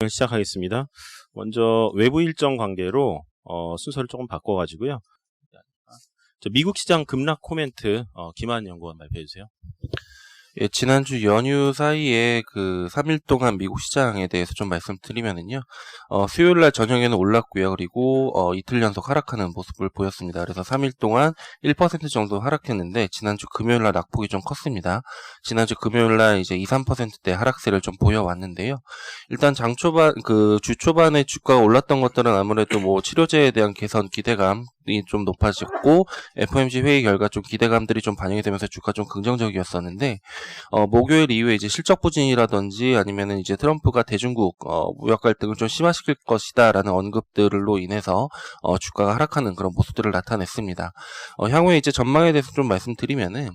시작하겠습니다. 먼저 외부 일정 관계로 순서를 조금 바꿔가지고요. 미국 시장 급락 코멘트 김한 연구원 발표해 주세요. 예, 지난주 연휴 사이에 그 3일 동안 미국 시장에 대해서 좀 말씀드리면은요. 수요일날 저녁에는 올랐고요. 그리고 이틀 연속 하락하는 모습을 보였습니다. 그래서 3일 동안 1% 정도 하락했는데 지난주 금요일날 낙폭이 좀 컸습니다. 지난주 금요일날 이제 2, 3%대 하락세를 좀 보여왔는데요. 일단 주 초반에 주가가 올랐던 것들은 아무래도 뭐 치료제에 대한 개선 기대감이 좀 높아졌고 FOMC 회의 결과 좀 기대감들이 좀 반영이 되면서 주가 좀 긍정적이었었는데 목요일 이후에 이제 실적 부진이라든지 아니면은 이제 트럼프가 대중국 무역 갈등을 좀 심화시킬 것이다라는 언급들로 인해서 주가가 하락하는 그런 모습들을 나타냈습니다. 향후에 이제 전망에 대해서 좀 말씀드리면은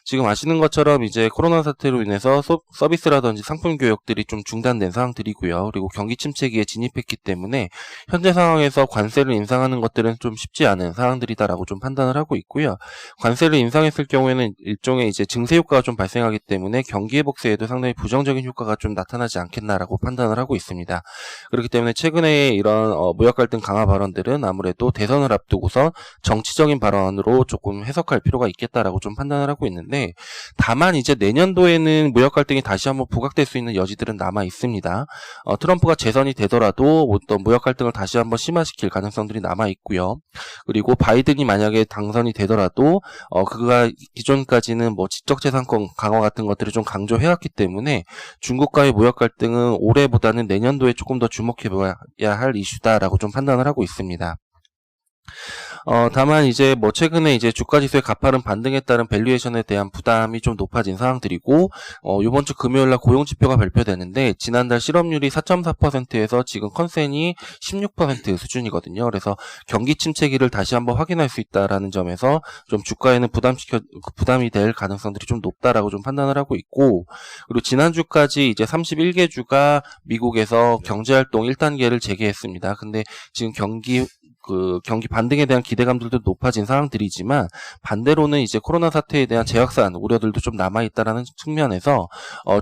지금 아시는 것처럼 이제 코로나 사태로 인해서 서비스라든지 상품 교역들이 좀 중단된 상황들이고요. 그리고 경기 침체기에 진입했기 때문에 현재 상황에서 관세를 인상하는 것들은 좀 쉽지 않은 상황들이다라고 좀 판단을 하고 있고요. 관세를 인상했을 경우에는 일종의 이제 증세 효과가 좀 발생하기 때문에 경기 회복세에도 상당히 부정적인 효과가 좀 나타나지 않겠나라고 판단을 하고 있습니다. 그렇기 때문에 최근에 이런 무역 갈등 강화 발언들은 아무래도 대선을 앞두고서 정치적인 발언으로 조금 해석할 필요가 있겠다라고 좀 판단을 하고 있는데, 다만 이제 내년도에는 무역 갈등이 다시 한번 부각될 수 있는 여지들은 남아 있습니다. 트럼프가 재선이 되더라도 어떤 무역 갈등을 다시 한번 심화시킬 가능성들이 남아 있고요. 그리고 바이든이 만약에 당선이 되더라도 그가 기존까지는 뭐 지적재산권 강화 같은 것들을 좀 강조해왔기 때문에 중국과의 무역 갈등은 올해보다는 내년도에 조금 더 주목해봐야 할 이슈다라고 좀 판단을 하고 있습니다. 다만 이제 뭐 최근에 이제 주가 지수의 가파른 반등에 따른 밸류에이션에 대한 부담이 좀 높아진 상황들이고, 이번 주 금요일 날 고용 지표가 발표되는데 지난달 실업률이 4.4%에서 지금 컨센이 16% 수준이거든요. 그래서 경기 침체기를 다시 한번 확인할 수 있다라는 점에서 좀 주가에는 부담이 될 가능성들이 좀 높다라고 좀 판단을 하고 있고, 그리고 지난주까지 이제 31개 주가 미국에서 경제활동 1단계를 재개했습니다. 근데 지금 경기 반등에 대한 기대감들도 높아진 상황들이지만 반대로는 이제 코로나 사태에 대한 재확산 우려들도 좀 남아있다라는 측면에서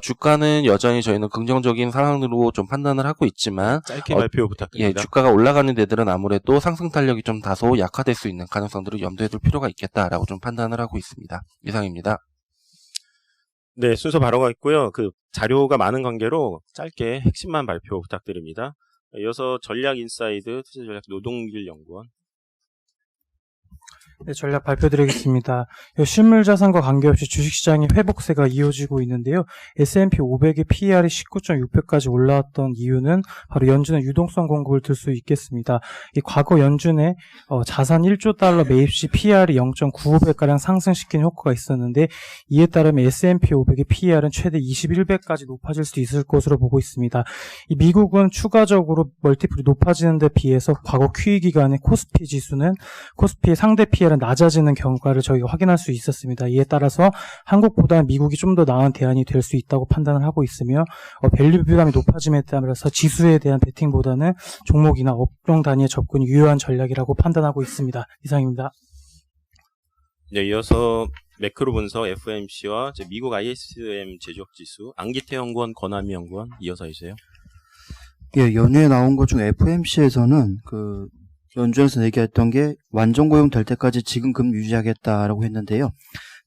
주가는 여전히 저희는 긍정적인 상황으로 좀 판단을 하고 있지만 짧게 발표 부탁드립니다. 예, 주가가 올라가는 데들은 아무래도 상승 탄력이 좀 다소 약화될 수 있는 가능성들을 염두에 둘 필요가 있겠다라고 좀 판단을 하고 있습니다. 이상입니다. 네, 순서 바로 가겠고요. 그 자료가 많은 관계로 짧게 핵심만 발표 부탁드립니다. 이어서 전략인사이드 투자전략 노동길 연구원. 네, 전략 발표드리겠습니다. 실물자산과 관계없이 주식시장의 회복세가 이어지고 있는데요. S&P 500의 PER이 19.6배까지 올라왔던 이유는 바로 연준의 유동성 공급을 들 수 있겠습니다. 이 과거 연준의 자산 1조 달러 매입 시 PER이 0.95배가량 상승시킨 효과가 있었는데, 이에 따르면 S&P 500의 PER은 최대 21배까지 높아질 수 있을 것으로 보고 있습니다. 이 미국은 추가적으로 멀티플이 높아지는 데 비해서 과거 QE 기간의 코스피의 상대 PER은 낮아지는 경과를 저희가 확인할 수 있었습니다. 이에 따라서 한국보다는 미국이 좀 더 나은 대안이 될 수 있다고 판단을 하고 있으며, 밸류 부담이 높아짐에 따라서 지수에 대한 베팅보다는 종목이나 업종 단위의 접근이 유효한 전략이라고 판단하고 있습니다. 이상입니다. 네, 이어서 매크로 분석 FOMC와 미국 ISM 제조업 지수 안기태 연구원, 권한미 연구원 이어서 해주세요. 예, 연휴에 나온 것 중 FOMC에서는 연준에서 얘기했던 게 완전 고용 될 때까지 지금 금리 유지하겠다라고 했는데요.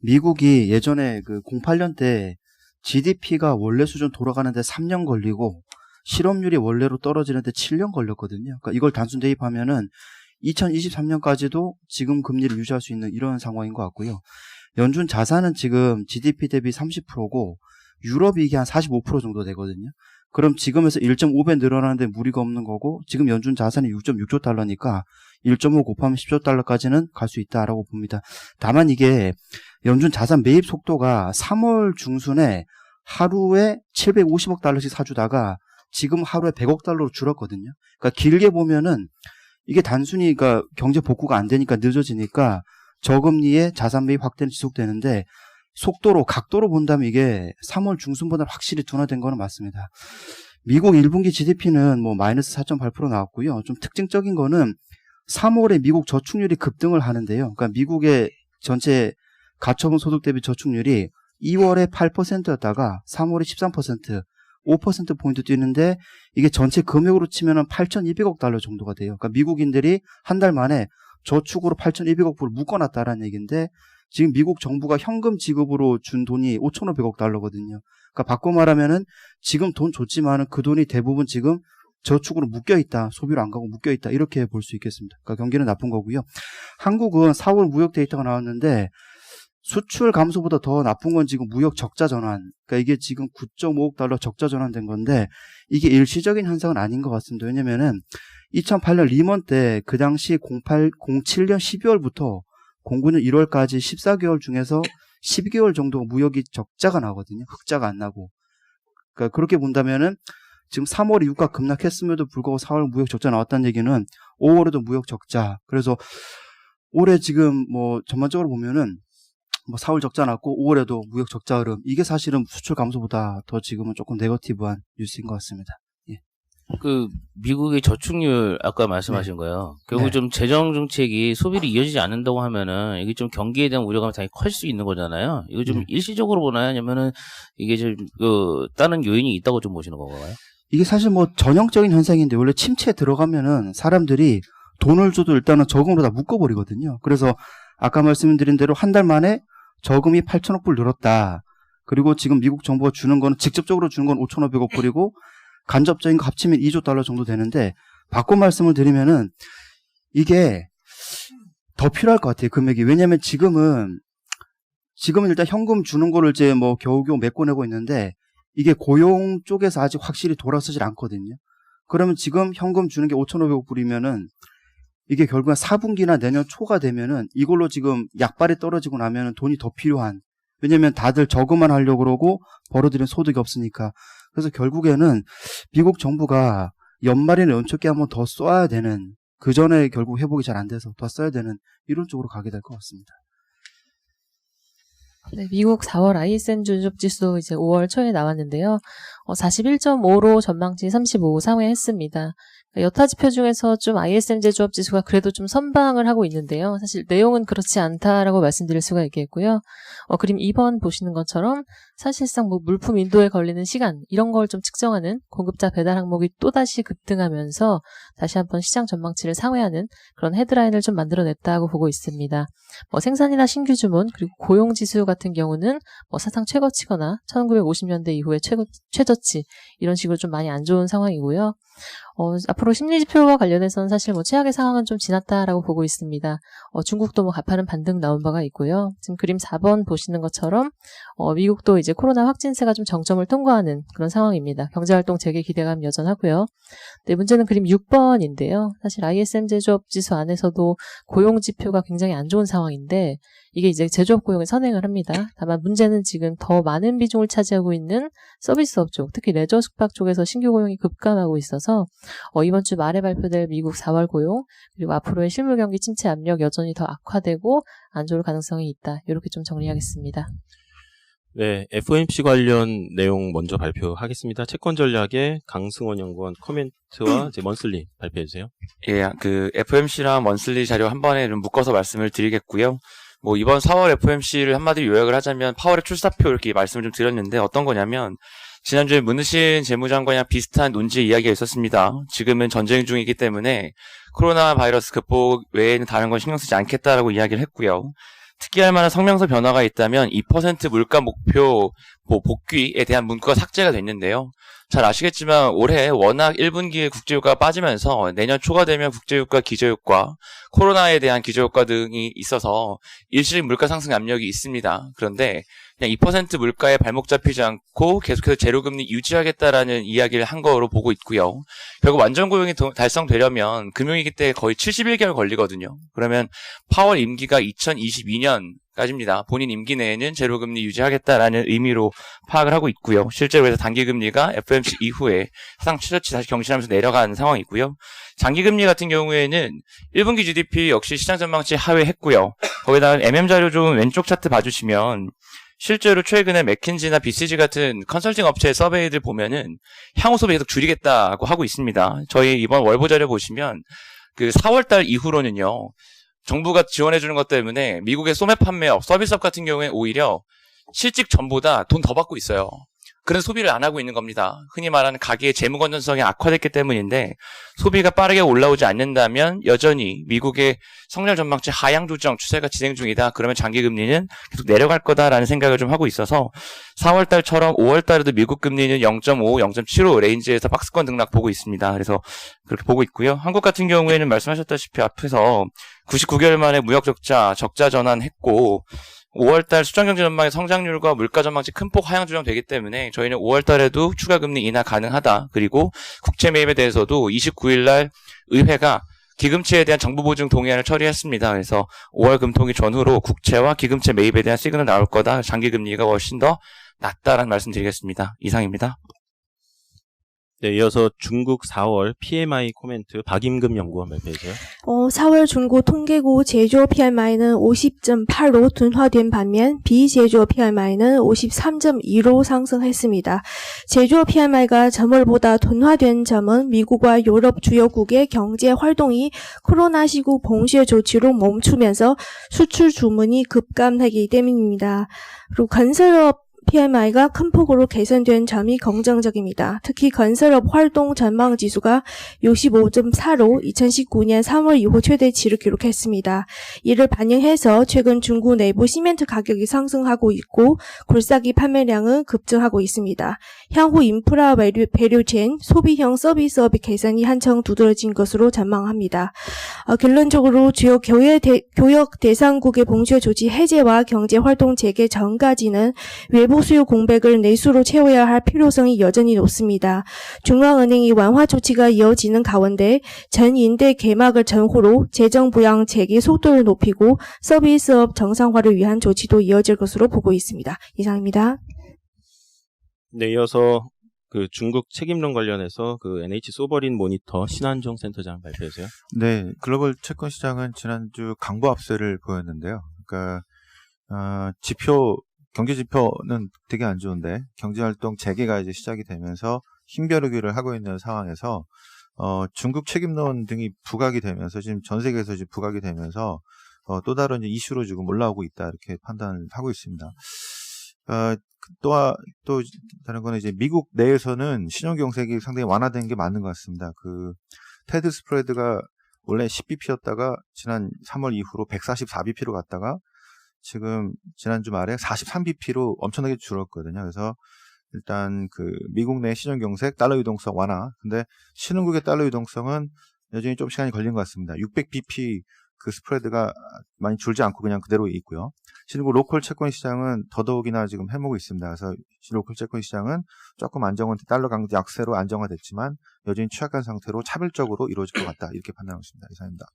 미국이 예전에 08년 때 GDP가 원래 수준 돌아가는데 3년 걸리고 실업률이 원래로 떨어지는데 7년 걸렸거든요. 그러니까 이걸 단순 대입하면은 2023년까지도 지금 금리를 유지할 수 있는 이런 상황인 것 같고요. 연준 자산은 지금 GDP 대비 30%고 유럽이 이게 한 45% 정도 되거든요. 그럼 지금에서 1.5배 늘어나는데 무리가 없는 거고, 지금 연준 자산이 6.6조 달러니까 1.5 곱하면 10조 달러까지는 갈 수 있다라고 봅니다. 다만 이게 연준 자산 매입 속도가 3월 중순에 하루에 750억 달러씩 사주다가 지금 하루에 100억 달러로 줄었거든요. 그러니까 길게 보면은 이게 단순히 경제 복구가 안 되니까 늦어지니까 저금리의 자산 매입 확대는 지속되는데, 각도로 본다면 이게 3월 중순보다 확실히 둔화된 거는 맞습니다. 미국 1분기 GDP는 마이너스 4.8% 나왔고요. 좀 특징적인 거는 3월에 미국 저축률이 급등을 하는데요. 그러니까 미국의 전체 가처분 소득 대비 저축률이 2월에 8%였다가 3월에 13%, 5%포인트 뛰는데 이게 전체 금액으로 치면은 8,200억 달러 정도가 돼요. 그러니까 미국인들이 한 달 만에 저축으로 8,200억 불을 묶어놨다라는 얘기인데 지금 미국 정부가 현금 지급으로 준 돈이 5,500억 달러거든요. 그러니까 바꿔 말하면은 지금 돈 줬지만은 그 돈이 대부분 지금 저축으로 묶여있다. 소비로 안 가고 묶여있다. 이렇게 볼 수 있겠습니다. 그러니까 경기는 나쁜 거고요. 한국은 4월 무역 데이터가 나왔는데 수출 감소보다 더 나쁜 건 지금 무역 적자 전환. 그러니까 이게 지금 9.5억 달러 적자 전환된 건데 이게 일시적인 현상은 아닌 것 같습니다. 왜냐면은 2008년 리먼 때 그 당시 07년 12월부터 09년 1월까지 14개월 중에서 12개월 정도 무역이 적자가 나거든요. 흑자가 안 나고. 그러니까 그렇게 본다면은 지금 3월에 유가 급락했음에도 불구하고 4월 무역 적자 나왔다는 얘기는 5월에도 무역 적자. 그래서 올해 지금 뭐 전반적으로 보면은 뭐 4월 적자 났고 5월에도 무역 적자 흐름. 이게 사실은 수출 감소보다 더 지금은 조금 네거티브한 뉴스인 것 같습니다. 그 미국의 저축률 아까 말씀하신 거예요. 결국 네. 좀 재정 정책이 소비를 이어지지 않는다고 하면은 이게 좀 경기에 대한 우려감이 당연히 클 수 있는 거잖아요. 이거 좀 일시적으로 보나요? 아니면은 이게 좀 다른 요인이 있다고 좀 보시는 건가요? 이게 사실 뭐 전형적인 현상인데 원래 침체에 들어가면은 사람들이 돈을 줘도 일단은 저금으로 다 묶어버리거든요. 그래서 아까 말씀드린 대로 한 달 만에 저금이 8천억 불 늘었다. 그리고 지금 미국 정부가 주는 거는 직접적으로 주는 건 5,500억 불이고 간접적인 거 합치면 2조 달러 정도 되는데 바꿔 말씀을 드리면은 이게 더 필요할 것 같아요. 금액이. 왜냐하면 지금은 일단 현금 주는 거를 이제 뭐 겨우겨우 메꿔내고 있는데 이게 고용 쪽에서 아직 확실히 돌아서질 않거든요. 그러면 지금 현금 주는 게 5,500억 불이면은 이게 결국은 4분기나 내년 초가 되면은 이걸로 지금 약발이 떨어지고 나면은 돈이 더 필요한. 왜냐면 다들 저금만 하려고 그러고 벌어들인 소득이 없으니까. 그래서 결국에는 미국 정부가 연말에는 연초께 한번 더 써야 되는, 그 전에 결국 회복이 잘 안 돼서 더 써야 되는 이런 쪽으로 가게 될 것 같습니다. 네, 미국 4월 ISM 주식지수 이제 5월 초에 나왔는데요. 41.5로 전망치 35 상회했습니다. 여타 지표 중에서 좀 ISM 제조업 지수가 그래도 좀 선방을 하고 있는데요. 사실 내용은 그렇지 않다라고 말씀드릴 수가 있겠고요. 그림 2번 보시는 것처럼 사실상 뭐 물품 인도에 걸리는 시간 이런 걸 좀 측정하는 공급자 배달 항목이 또다시 급등하면서 다시 한번 시장 전망치를 상회하는 그런 헤드라인을 좀 만들어냈다고 보고 있습니다. 생산이나 신규 주문 그리고 고용 지수 같은 경우는 사상 최고치거나 1950년대 이후의 최저치 이런 식으로 좀 많이 안 좋은 상황이고요. 앞으로 심리 지표와 관련해서는 사실 최악의 상황은 좀 지났다라고 보고 있습니다. 중국도 가파른 반등 나온 바가 있고요. 지금 그림 4번 보시는 것처럼 미국도 이제 코로나 확진세가 좀 정점을 통과하는 그런 상황입니다. 경제활동 재개 기대감 여전하고요. 네, 문제는 그림 6번인데요. 사실 ISM 제조업 지수 안에서도 고용 지표가 굉장히 안 좋은 상황인데 이게 이제 제조업 고용에 선행을 합니다. 다만 문제는 지금 더 많은 비중을 차지하고 있는 서비스업 쪽, 특히 레저 숙박 쪽에서 신규 고용이 급감하고 있어서 이번 주 말에 발표될 미국 4월 고용 그리고 앞으로의 실물 경기 침체 압력 여전히 더 악화되고 안 좋을 가능성이 있다. 이렇게 좀 정리하겠습니다. 네, FOMC 관련 내용 먼저 발표하겠습니다. 채권 전략의 강승원 연구원 코멘트와 이제 먼슬리 발표해 주세요. 예, 그 FOMC랑 먼슬리 자료 한 번에 좀 묶어서 말씀을 드리겠고요. 이번 4월 FOMC를 한마디로 요약을 하자면 파월의 출사표 이렇게 말씀을 좀 드렸는데 어떤 거냐면 지난주에 문우신 재무장관이랑 비슷한 논지 이야기가 있었습니다. 지금은 전쟁 중이기 때문에 코로나 바이러스 극복 외에는 다른 건 신경 쓰지 않겠다라고 이야기를 했고요. 특이할 만한 성명서 변화가 있다면 2% 물가 목표 복귀에 대한 문구가 삭제가 됐는데요. 잘 아시겠지만 올해 워낙 1분기에 국제유가가 빠지면서 내년 초가 되면 국제유가, 기저효과, 코로나에 대한 기저효과 등이 있어서 일시적 물가 상승 압력이 있습니다. 그런데 그냥 2% 물가에 발목 잡히지 않고 계속해서 제로금리 유지하겠다라는 이야기를 한 거로 보고 있고요. 결국 완전 고용이 달성되려면 금융위기 때 거의 71개월 걸리거든요. 그러면 파월 임기가 2022년까지입니다. 본인 임기 내에는 제로금리 유지하겠다라는 의미로 파악을 하고 있고요. 실제로 그래서 단기금리가 FOMC 이후에 사상 최저치 다시 경신하면서 내려간 상황이고요. 장기금리 같은 경우에는 1분기 GDP 역시 시장 전망치 하회했고요. 거기다가 MM 자료 좀 왼쪽 차트 봐주시면 실제로 최근에 맥킨지나 BCG 같은 컨설팅 업체의 서베이들 보면은 향후 소비 계속 줄이겠다고 하고 있습니다. 저희 이번 월보 자료 보시면 그 4월달 이후로는요. 정부가 지원해주는 것 때문에 미국의 소매 판매업, 서비스업 같은 경우에 오히려 실직 전보다 돈 더 받고 있어요. 그런 소비를 안 하고 있는 겁니다. 흔히 말하는 가계의 재무 건전성이 악화됐기 때문인데 소비가 빠르게 올라오지 않는다면 여전히 미국의 성장 전망치 하향 조정 추세가 진행 중이다. 그러면 장기 금리는 계속 내려갈 거다라는 생각을 좀 하고 있어서 4월 달처럼 5월 달에도 미국 금리는 0.5, 0.75 레인지에서 박스권 등락 보고 있습니다. 그래서 그렇게 보고 있고요. 한국 같은 경우에는 말씀하셨다시피 앞에서 99개월 만에 무역 적자 전환했고 5월달 수장경제 전망의 성장률과 물가 전망치 큰 폭 하향 조정되기 때문에 저희는 5월달에도 추가 금리 인하 가능하다. 그리고 국채 매입에 대해서도 29일날 의회가 기금치에 대한 정부 보증 동의안을 처리했습니다. 그래서 5월 금통위 전후로 국채와 기금치 매입에 대한 시그널 나올 거다. 장기 금리가 훨씬 더 낮다라는 말씀드리겠습니다. 이상입니다. 네, 이어서 중국 4월 PMI 코멘트 박임금 연구원 발표해주세요. 4월 중국 통계국 제조 PMI는 50.8로 둔화된 반면 비제조 PMI는 53.2로 상승했습니다. 제조 PMI가 전월보다 둔화된 점은 미국과 유럽 주요국의 경제 활동이 코로나19 봉쇄 조치로 멈추면서 수출 주문이 급감하기 때문입니다. 그리고 건설업 PMI가 큰 폭으로 개선된 점이 긍정적입니다. 특히 건설업 활동 전망 지수가 65.4로 2019년 3월 이후 최대치를 기록했습니다. 이를 반영해서 최근 중국 내부 시멘트 가격이 상승하고 있고 굴삭이 판매량은 급증하고 있습니다. 향후 인프라 밸류체인 소비형 서비스업의 개선이 한층 두드러진 것으로 전망합니다. 결론적으로 주요 교역 대상국의 봉쇄 조치 해제와 경제 활동 재개 전까지는 외부 수요 공백을 내수로 채워야 할 필요성이 여전히 높습니다. 중앙은행이 완화 조치가 이어지는 가운데 전인대 개막을 전후로 재정 부양 재개 속도를 높이고 서비스업 정상화를 위한 조치도 이어질 것으로 보고 있습니다. 이상입니다. 네, 이어서 그 중국 책임론 관련해서 그 NH 소버린 모니터 신한종 센터장 발표해주세요. 네, 글로벌 채권 시장은 지난주 강보 압세를 보였는데요. 그러니까 경제 지표는 되게 안 좋은데 경제활동 재개가 이제 시작이 되면서 힘겨루기를 하고 있는 상황에서 중국 책임론 등이 부각이 되면서 지금 전 세계에서 이제 부각이 되면서 또 다른 이슈로 지금 올라오고 있다 이렇게 판단을 하고 있습니다. 또 다른 거는 이제 미국 내에서는 신용경색이 상당히 완화된 게 맞는 것 같습니다. 그 테드 스프레드가 원래 10bp였다가 지난 3월 이후로 144bp로 갔다가 지금 지난주 말에 43bp로 엄청나게 줄었거든요. 그래서 일단 그 미국 내 신용경색, 달러 유동성 완화. 근데 신흥국의 달러 유동성은 여전히 좀 시간이 걸린 것 같습니다. 600bp 그 스프레드가 많이 줄지 않고 그냥 그대로 있고요. 신흥국 로컬 채권 시장은 더더욱이나 지금 해먹고 있습니다. 그래서 로컬 채권 시장은 조금 달러 강세 약세로 안정화됐지만 여전히 취약한 상태로 차별적으로 이루어질 것 같다. 이렇게 판단하고 있습니다. 이상입니다.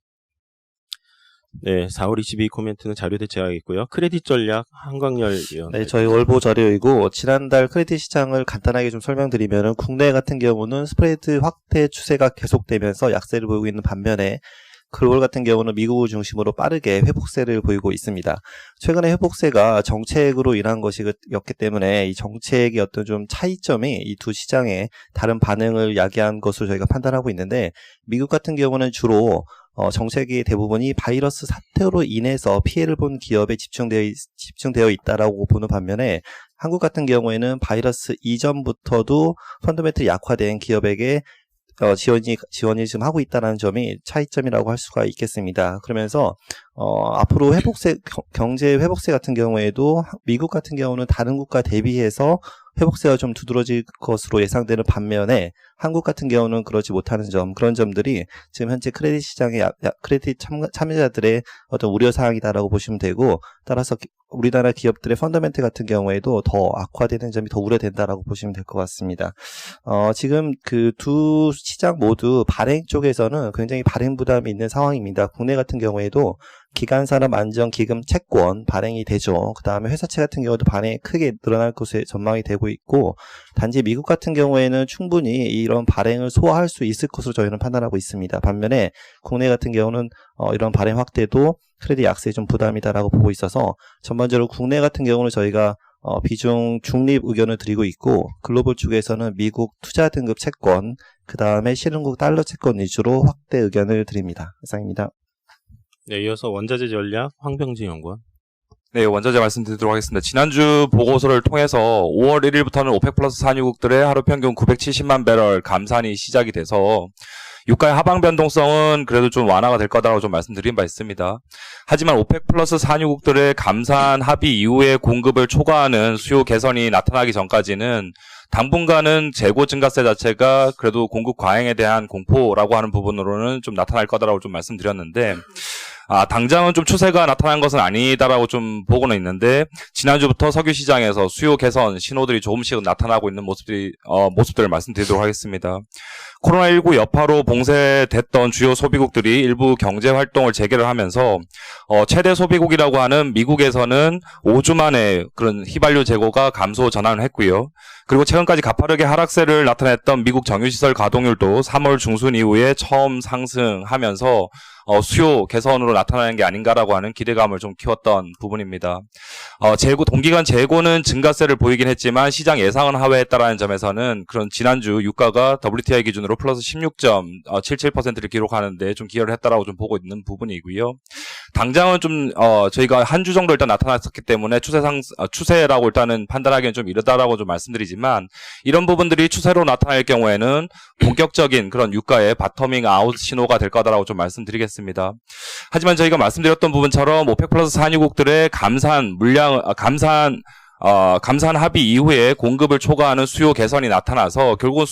네, 4월 22 코멘트는 자료 대체하겠고요. 크레딧 전략 한광열 위원. 네, 저희 월보 자료이고 지난달 크레딧 시장을 간단하게 좀 설명드리면은 국내 같은 경우는 스프레드 확대 추세가 계속되면서 약세를 보이고 있는 반면에 글로벌 같은 경우는 미국을 중심으로 빠르게 회복세를 보이고 있습니다. 최근에 회복세가 정책으로 인한 것이었기 때문에 이 정책의 어떤 좀 차이점이 이 두 시장의 다른 반응을 야기한 것으로 저희가 판단하고 있는데 미국 같은 경우는 주로 정책의 대부분이 바이러스 사태로 인해서 피해를 본 기업에 집중되어 있다라고 보는 반면에 한국 같은 경우에는 바이러스 이전부터도 펀더멘털이 약화된 기업에게 지원이 지금 하고 있다는 점이 차이점이라고 할 수가 있겠습니다. 그러면서 앞으로 경제 회복세 같은 경우에도 미국 같은 경우는 다른 국가 대비해서 회복세가 좀 두드러질 것으로 예상되는 반면에 한국 같은 경우는 그러지 못하는 점, 그런 점들이 지금 현재 크레딧 시장의 크레딧 참여자들의 어떤 우려사항이다라고 보시면 되고, 따라서 우리나라 기업들의 펀더멘트 같은 경우에도 더 악화되는 점이 더 우려된다라고 보시면 될 것 같습니다. 지금 그 두 시장 모두 발행 쪽에서는 굉장히 발행 부담이 있는 상황입니다. 국내 같은 경우에도 기간산업안정기금 채권 발행이 되죠. 그 다음에 회사채 같은 경우도 발행이 크게 늘어날 것으로 전망이 되고 있고, 단지 미국 같은 경우에는 충분히 이런 발행을 소화할 수 있을 것으로 저희는 판단하고 있습니다. 반면에 국내 같은 경우는 이런 발행 확대도 크레딧 약세에 좀 부담이다라고 보고 있어서 전반적으로 국내 같은 경우는 저희가 비중 중립 의견을 드리고 있고, 글로벌 쪽에서는 미국 투자 등급 채권, 그 다음에 신흥국 달러 채권 위주로 확대 의견을 드립니다. 이상입니다. 네, 이어서 원자재 전략 황병진 연구원. 네, 원자재 말씀드리도록 하겠습니다. 지난주 보고서를 통해서 5월 1일부터는 오펙 플러스 산유국들의 하루 평균 970만 배럴 감산이 시작이 돼서 유가의 하방 변동성은 그래도 좀 완화가 될 거다라고 좀 말씀드린 바 있습니다. 하지만 오펙 플러스 산유국들의 감산 합의 이후에 공급을 초과하는 수요 개선이 나타나기 전까지는 당분간은 재고 증가세 자체가 그래도 공급 과잉에 대한 공포라고 하는 부분으로는 좀 나타날 거다라고 좀 말씀드렸는데, 당장은 좀 추세가 나타난 것은 아니다라고 좀 보고는 있는데, 지난주부터 석유 시장에서 수요 개선 신호들이 조금씩 나타나고 있는 모습들을 말씀드리도록 하겠습니다. 코로나19 여파로 봉쇄됐던 주요 소비국들이 일부 경제 활동을 재개를 하면서 최대 소비국이라고 하는 미국에서는 5주 만에 그런 휘발유 재고가 감소 전환을 했고요. 그리고 최근까지 가파르게 하락세를 나타냈던 미국 정유시설 가동률도 3월 중순 이후에 처음 상승하면서 수요 개선으로 나타나는 게 아닌가라고 하는 기대감을 좀 키웠던 부분입니다. 동기간 재고는 증가세를 보이긴 했지만 시장 예상은 하회했다라는 점에서는 그런 지난주 유가가 WTI 기준으로 플러스 16.77%를 기록하는데 좀 기여를 했다라고 좀 보고 있는 부분이고요. 당장은 좀 저희가 한 주 정도 일단 나타났었기 때문에 추세라고 일단은 판단하기는 좀 이르다라고 좀 말씀드리지만, 이런 부분들이 추세로 나타날 경우에는 본격적인 그런 유가의 바터밍 아웃 신호가 될 거다라고 좀 말씀드리겠습니다. 하지만 저희가 말씀드렸던 부분처럼 오펙 플러스 산유국들의 감산 합의 이후에 공급을 초과하는 수요 개선이 나타나서 결국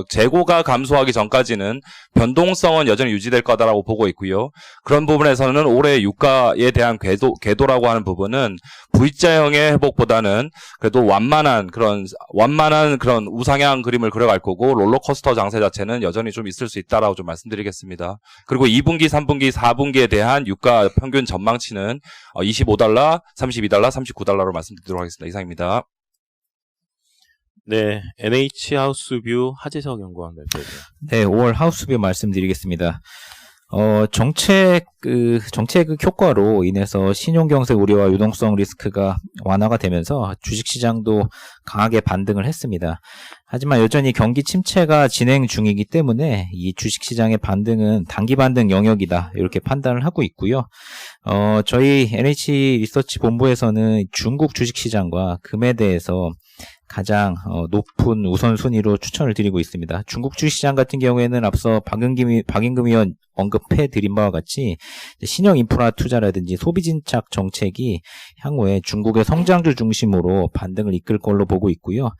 재고가 감소하기 전까지는 변동성은 여전히 유지될 거다라고 보고 있고요. 그런 부분에서는 올해 유가에 대한 궤도라고 하는 부분은 V자형의 회복보다는 그래도 완만한 그런 우상향 그림을 그려갈 거고, 롤러코스터 장세 자체는 여전히 좀 있을 수 있다라고 좀 말씀드리겠습니다. 그리고 2분기, 3분기, 4분기에 대한 유가 평균 전망치는 $25, $32, $39로 말씀드리도록 하겠습니다. 이상입니다. 네, NH 하우스뷰 하재석 연구원 발표해주세요. 네, 5월 하우스뷰 말씀드리겠습니다. 정책 효과로 인해서 신용경색 우려와 유동성 리스크가 완화가 되면서 주식시장도 강하게 반등을 했습니다. 하지만 여전히 경기 침체가 진행 중이기 때문에 이 주식시장의 반등은 단기 반등 영역이다, 이렇게 판단을 하고 있고요. 저희 NH 리서치 본부에서는 중국 주식시장과 금에 대해서 가장 높은 우선순위로 추천을 드리고 있습니다. 중국 주식시장 같은 경우에는 앞서 박인금 의원 언급해 드린 바와 같이 신형 인프라 투자라든지 소비 진착 정책이 향후에 중국의 성장주 중심으로 반등을 이끌 걸로 보고 있고요.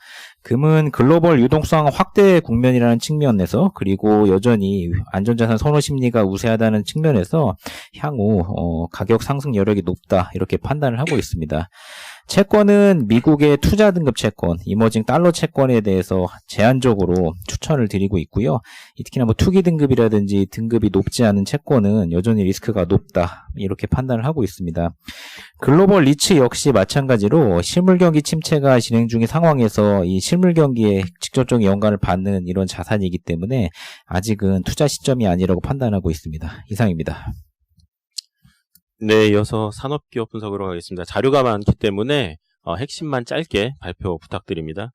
금은 글로벌 유동성 확대 국면이라는 측면에서, 그리고 여전히 안전자산 선호 심리가 우세하다는 측면에서 향후 가격 상승 여력이 높다, 이렇게 판단을 하고 있습니다. 채권은 미국의 투자 등급 채권, 이머징 달러 채권에 대해서 제한적으로 추천을 드리고 있고요. 특히나 투기 등급이라든지 등급이 높지 않은 채권은 여전히 리스크가 높다, 이렇게 판단을 하고 있습니다. 글로벌 리츠 역시 마찬가지로 실물 경기 침체가 진행 중인 상황에서 이 실물 경기에 직접적인 영향을 받는 이런 자산이기 때문에 아직은 투자 시점이 아니라고 판단하고 있습니다. 이상입니다. 네, 이어서 산업기업 분석으로 가겠습니다. 자료가 많기 때문에 핵심만 짧게 발표 부탁드립니다.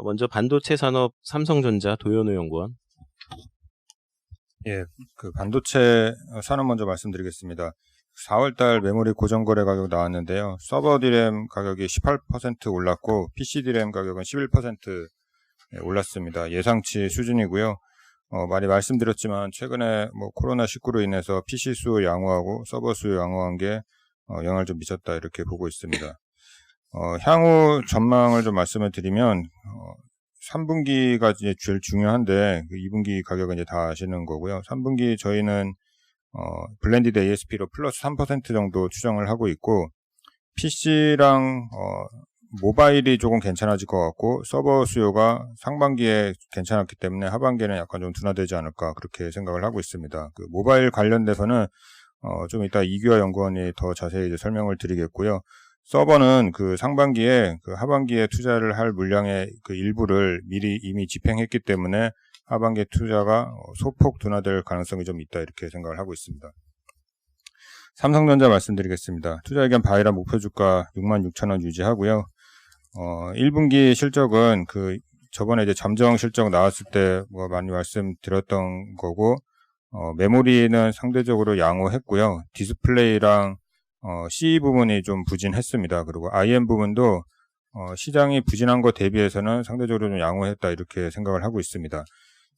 먼저 반도체 산업 삼성전자 도현우 연구원. 예, 반도체 산업 먼저 말씀드리겠습니다. 4월달 메모리 고정거래 가격 나왔는데요. 서버 D램 가격이 18% 올랐고 PC D램 가격은 11% 올랐습니다. 예상치 수준이고요. 많이 말씀드렸지만 최근에 코로나19로 인해서 PC 수 양호하고 서버 수 양호한 게 영향을 좀 미쳤다, 이렇게 보고 있습니다. 향후 전망을 좀 말씀을 드리면 3분기가 이제 제일 중요한데 2분기 가격은 이제 다 아시는 거고요. 3분기 저희는 블렌디드 ASP로 플러스 3% 정도 추정을 하고 있고, PC랑 모바일이 조금 괜찮아질 것 같고, 서버 수요가 상반기에 괜찮았기 때문에 하반기에는 약간 좀 둔화되지 않을까, 그렇게 생각을 하고 있습니다. 모바일 관련돼서는 좀 이따 이규하 연구원이 더 자세히 이제 설명을 드리겠고요. 서버는 상반기에 하반기에 투자를 할 물량의 일부를 미리 이미 집행했기 때문에 하반기 투자가 소폭 둔화될 가능성이 좀 있다, 이렇게 생각을 하고 있습니다. 삼성전자 말씀드리겠습니다. 투자 의견 바이라 목표 주가 66,000원 유지하고요. 1분기 실적은 저번에 이제 잠정 실적 나왔을 때 많이 말씀드렸던 거고, 메모리는 상대적으로 양호했고요. 디스플레이랑 C 부분이 좀 부진했습니다. 그리고 IM 부분도 시장이 부진한 것 대비해서는 상대적으로 좀 양호했다 이렇게 생각을 하고 있습니다.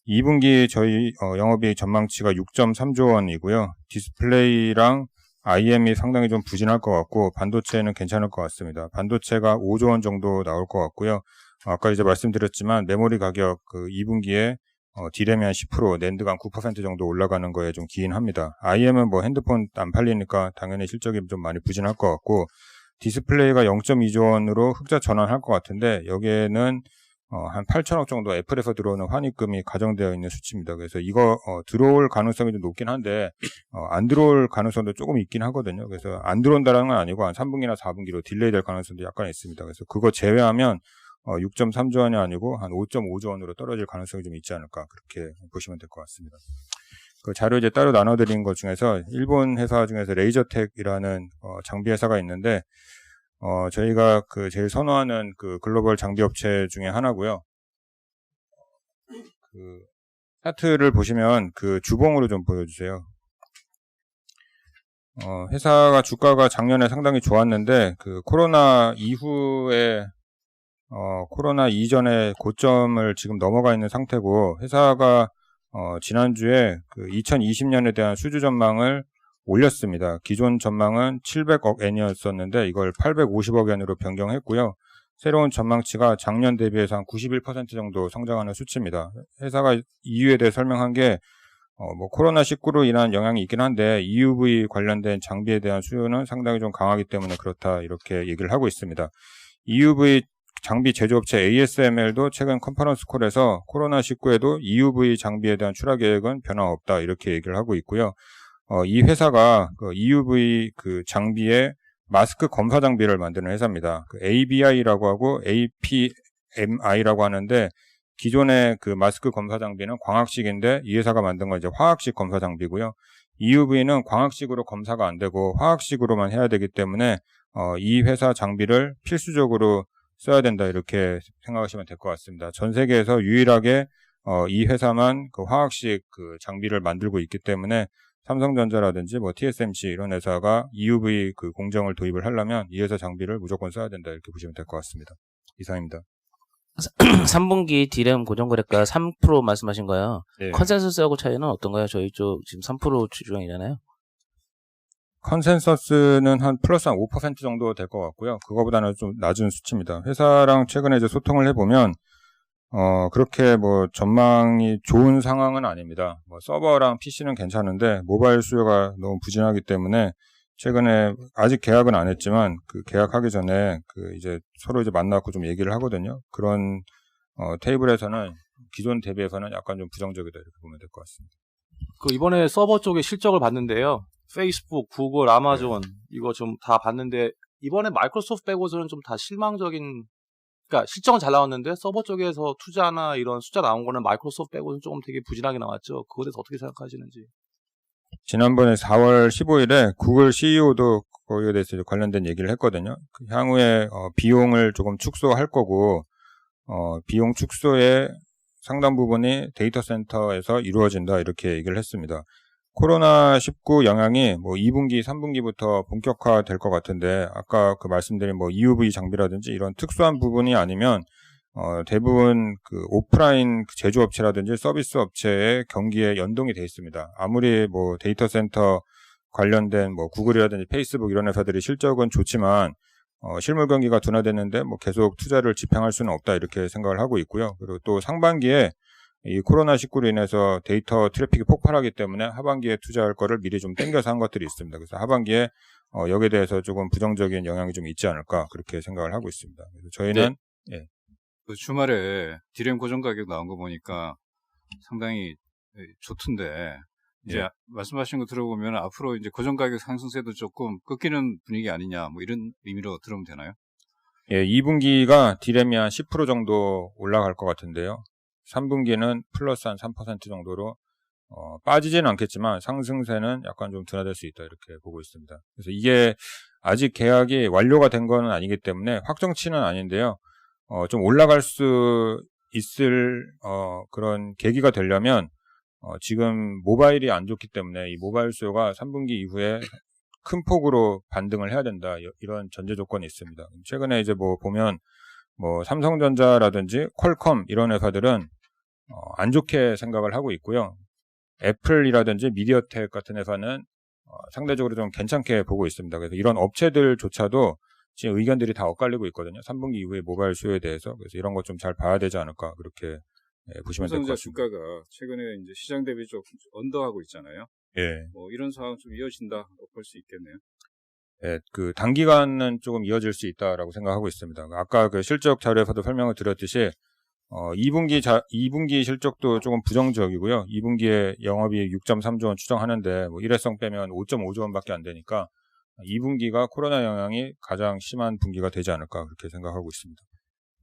2분기 저희 영업이익 전망치가 6.3조 원이고요. 디스플레이랑 IM이 상당히 좀 부진할 것 같고 반도체는 괜찮을 것 같습니다. 반도체가 5조 원 정도 나올 것 같고요. 아까 이제 말씀드렸지만 메모리 가격 2분기에 D램이 한 10%, 낸드가 한 9% 정도 올라가는 거에 좀 기인합니다. IM은 뭐 핸드폰 안 팔리니까 당연히 실적이 좀 많이 부진할 것 같고 디스플레이가 0.2조 원으로 흑자 전환할 것 같은데 여기에는 한 8천억 정도 애플에서 들어오는 환입금이 가정되어 있는 수치입니다. 그래서 이거 들어올 가능성이 좀 높긴 한데 안 들어올 가능성도 조금 있긴 하거든요. 그래서 안 들어온다는 건 아니고 한 3분기나 4분기로 딜레이 될 가능성도 약간 있습니다. 그래서 그거 제외하면 6.3조 원이 아니고 한 5.5조 원으로 떨어질 가능성이 좀 있지 않을까 그렇게 보시면 될 것 같습니다. 그 자료 이제 따로 나눠드린 것 중에서 일본 회사 중에서 레이저텍이라는 장비 회사가 있는데 저희가 그 제일 선호하는 그 글로벌 장비 업체 중에 하나고요. 그 차트를 보시면 그 주봉으로 좀 보여주세요. 회사가 주가가 작년에 상당히 좋았는데 그 코로나 이후에 코로나 이전의 고점을 지금 넘어가 있는 상태고 회사가 지난주에 그 2020년에 대한 수주 전망을 올렸습니다. 기존 전망은 700억 엔이었었는데 이걸 850억 엔으로 변경했고요. 새로운 전망치가 작년 대비해서 한 91% 정도 성장하는 수치입니다. 회사가 이유에 대해 설명한 게 뭐 코로나19로 인한 영향이 있긴 한데 EUV 관련된 장비에 대한 수요는 상당히 좀 강하기 때문에 그렇다 이렇게 얘기를 하고 있습니다. EUV 장비 제조업체 ASML도 최근 컨퍼런스 콜에서 코로나19에도 EUV 장비에 대한 출하 계획은 변화 없다 이렇게 얘기를 하고 있고요. 이 회사가 그 EUV 그 장비에 마스크 검사 장비를 만드는 회사입니다. 그 ABI라고 하고 APMI라고 하는데 기존의 그 마스크 검사 장비는 광학식인데 이 회사가 만든 건 이제 화학식 검사 장비고요. EUV는 광학식으로 검사가 안 되고 화학식으로만 해야 되기 때문에 이 회사 장비를 필수적으로 써야 된다 이렇게 생각하시면 될 것 같습니다. 전 세계에서 유일하게 이 회사만 그 화학식 그 장비를 만들고 있기 때문에 삼성전자라든지 뭐 TSMC 이런 회사가 EUV 그 공정을 도입을 하려면 이 회사 장비를 무조건 써야 된다 이렇게 보시면 될 것 같습니다. 이상입니다. 3분기 D램 고정거래가 3% 말씀하신 거예요. 네. 컨센서스하고 차이는 어떤가요? 저희 쪽 지금 3% 추정이잖아요. 컨센서스는 한 플러스 한 5% 정도 될 것 같고요. 그거보다는 좀 낮은 수치입니다. 회사랑 최근에 이제 소통을 해보면 그렇게 뭐 전망이 좋은 상황은 아닙니다. 뭐 서버랑 PC는 괜찮은데 모바일 수요가 너무 부진하기 때문에 최근에 아직 계약은 안 했지만 그 계약하기 전에 그 이제 서로 이제 만나고 좀 얘기를 하거든요. 그런 테이블에서는 기존 대비해서는 약간 좀 부정적이다 이렇게 보면 될 것 같습니다. 그 이번에 서버 쪽에 실적을 봤는데요. 페이스북, 구글, 아마존 이거 좀 다 봤는데 이번에 마이크로소프트 빼고서는 좀 다 실망적인 그러니까 실적은 잘 나왔는데 서버 쪽에서 투자나 이런 숫자 나온 거는 마이크로소프트 빼고는 조금 되게 부진하게 나왔죠. 그거에 대해서 어떻게 생각하시는지. 지난번에 4월 15일에 구글 CEO도 거기에 대해서 관련된 얘기를 했거든요. 향후에 비용을 조금 축소할 거고 비용 축소의 상당 부분이 데이터 센터에서 이루어진다 이렇게 얘기를 했습니다. 코로나19 영향이 뭐 2분기, 3분기부터 본격화될 것 같은데 아까 그 말씀드린 뭐 EUV 장비라든지 이런 특수한 부분이 아니면 대부분 그 오프라인 제조업체라든지 서비스 업체의 경기에 연동이 돼 있습니다. 아무리 뭐 데이터 센터 관련된 뭐 구글이라든지 페이스북 이런 회사들이 실적은 좋지만 실물 경기가 둔화됐는데 뭐 계속 투자를 집행할 수는 없다 이렇게 생각을 하고 있고요. 그리고 또 상반기에 이 코로나19로 인해서 데이터 트래픽이 폭발하기 때문에 하반기에 투자할 거를 미리 좀 땡겨서 한 것들이 있습니다. 그래서 하반기에 여기에 대해서 조금 부정적인 영향이 좀 있지 않을까 그렇게 생각을 하고 있습니다. 그래서 저희는 예. 그 주말에 디램 고정 가격 나온 거 보니까 상당히 좋던데 이제 예. 말씀하신 거 들어보면 앞으로 이제 고정 가격 상승세도 조금 꺾이는 분위기 아니냐 뭐 이런 의미로 들으면 되나요? 예, 2분기가 디램이 한 10% 정도 올라갈 것 같은데요. 3분기는 플러스 한 3% 정도로 빠지지는 않겠지만 상승세는 약간 좀 둔화될 수 있다 이렇게 보고 있습니다. 그래서 이게 아직 계약이 완료가 된 건 아니기 때문에 확정치는 아닌데요. 좀 올라갈 수 있을 그런 계기가 되려면 지금 모바일이 안 좋기 때문에 이 모바일 수요가 3분기 이후에 큰 폭으로 반등을 해야 된다. 이런 전제 조건이 있습니다. 최근에 이제 뭐 보면 뭐 삼성전자라든지 퀄컴 이런 회사들은 안 좋게 생각을 하고 있고요. 애플이라든지 미디어텍 같은 회사는 상대적으로 좀 괜찮게 보고 있습니다. 그래서 이런 업체들조차도 지금 의견들이 다 엇갈리고 있거든요. 3분기 이후에 모바일 수요에 대해서. 그래서 이런 것 좀 잘 봐야 되지 않을까 그렇게 보시면 될 것 삼성전자 같습니다. 주가가 최근에 이제 시장 대비 좀 언더하고 있잖아요. 예. 뭐 이런 상황 좀 이어진다 볼 수 있겠네요. 예, 그 단기간은 조금 이어질 수 있다라고 생각하고 있습니다. 아까 그 실적 자료에서도 설명을 드렸듯이 2분기 실적도 조금 부정적이고요. 2분기에 영업이익 6.3조 원 추정하는데 뭐 일회성 빼면 5.5조 원밖에 안 되니까 2분기가 코로나 영향이 가장 심한 분기가 되지 않을까 그렇게 생각하고 있습니다.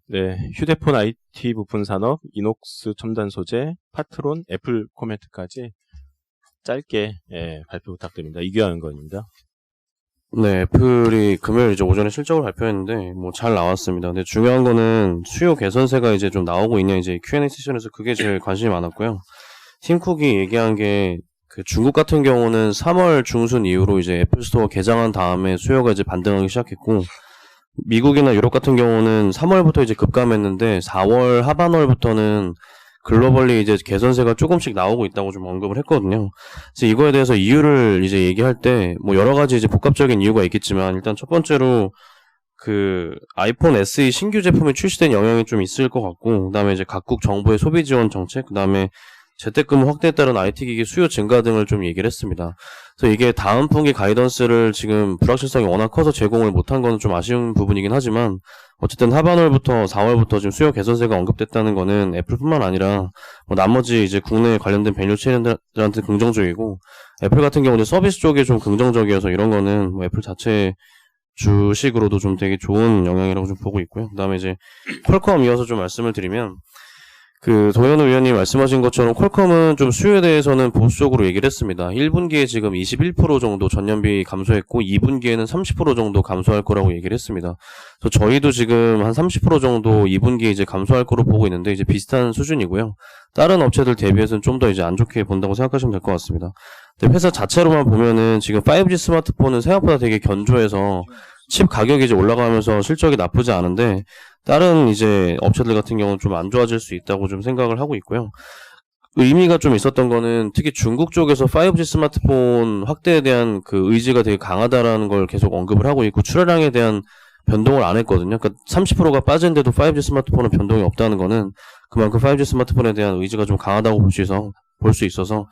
네, 휴대폰 IT 부품 산업, 이녹스 첨단 소재, 파트론, 애플 코멘트까지 짧게 발표 부탁드립니다. 이규환 의원입니다. 네, 애플이 금요일 이제 오전에 실적을 발표했는데 뭐 잘 나왔습니다. 근데 중요한 거는 수요 개선세가 이제 좀 나오고 있냐 이제 Q&A 세션에서 그게 제일 관심이 많았고요. 팀 쿡이 얘기한 게 그 중국 같은 경우는 3월 중순 이후로 이제 애플 스토어 개장한 다음에 수요가 이제 반등하기 시작했고 미국이나 유럽 같은 경우는 3월부터 이제 급감했는데 4월 하반월부터는 글로벌리 이제 개선세가 조금씩 나오고 있다고 좀 언급을 했거든요. 그래서 이거에 대해서 이유를 이제 얘기할 때 뭐 여러 가지 이제 복합적인 이유가 있겠지만 일단 첫 번째로 그 아이폰 SE 신규 제품이 출시된 영향이 좀 있을 것 같고 그다음에 이제 각국 정부의 소비 지원 정책 그다음에 재택근무 확대에 따른 IT 기기 수요 증가 등을 좀 얘기를 했습니다. 그래서 이게 다음 분기 가이던스를 지금 불확실성이 워낙 커서 제공을 못한 건 좀 아쉬운 부분이긴 하지만 어쨌든 하반월부터 4월부터 지금 수요 개선세가 언급됐다는 거는 애플뿐만 아니라 뭐 나머지 이제 국내 관련된 밸류 체인들한테 긍정적이고 애플 같은 경우는 서비스 쪽에 좀 긍정적이어서 이런 거는 뭐 애플 자체 주식으로도 좀 되게 좋은 영향이라고 좀 보고 있고요. 그다음에 이제 퀄컴 이어서 좀 말씀을 드리면 그 도현우 위원님 말씀하신 것처럼 퀄컴은 좀 수요에 대해서는 보수적으로 얘기를 했습니다. 1분기에 지금 21% 정도 전년비 감소했고 2분기에는 30% 정도 감소할 거라고 얘기를 했습니다. 그래서 저희도 지금 한 30% 정도 2분기에 이제 감소할 거로 보고 있는데 이제 비슷한 수준이고요. 다른 업체들 대비해서는 좀 더 이제 안 좋게 본다고 생각하시면 될 것 같습니다. 근데 회사 자체로만 보면은 지금 5G 스마트폰은 생각보다 되게 견조해서 칩 가격이 이제 올라가면서 실적이 나쁘지 않은데 다른 이제 업체들 같은 경우는 좀 안 좋아질 수 있다고 좀 생각을 하고 있고요. 의미가 좀 있었던 거는 특히 중국 쪽에서 5G 스마트폰 확대에 대한 그 의지가 되게 강하다라는 걸 계속 언급을 하고 있고 출하량에 대한 변동을 안 했거든요. 그러니까 30%가 빠진데도 5G 스마트폰은 변동이 없다는 거는 그만큼 5G 스마트폰에 대한 의지가 좀 강하다고 볼 수 있어서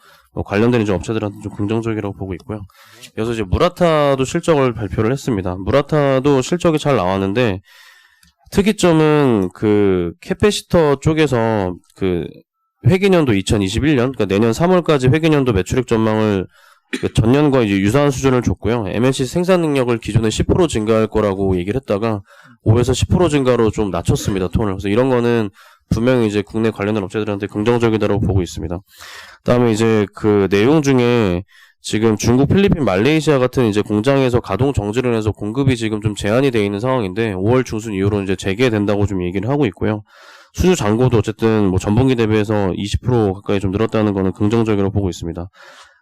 관련된 이제 업체들한테 좀 긍정적이라고 보고 있고요. 그래서 이제 무라타도 실적을 발표를 했습니다. 무라타도 실적이 잘 나왔는데 특이점은 그 캐패시터 쪽에서 그 회계년도 2021년 그러니까 내년 3월까지 회계년도 매출액 전망을 그 전년과 이제 유사한 수준을 줬고요. MNC 생산 능력을 기존에 10% 증가할 거라고 얘기를 했다가 5에서 10% 증가로 좀 낮췄습니다. 톤을. 그래서 이런 거는 분명히 이제 국내 관련된 업체들한테 긍정적이다라고 보고 있습니다. 그다음에 이제 그 내용 중에 지금 중국, 필리핀, 말레이시아 같은 이제 공장에서 가동 정지를 해서 공급이 지금 좀 제한이 되어 있는 상황인데 5월 중순 이후로 이제 재개된다고 좀 얘기를 하고 있고요. 수주 잔고도 어쨌든 뭐 전분기 대비해서 20% 가까이 좀 늘었다는 거는 긍정적이라고 보고 있습니다.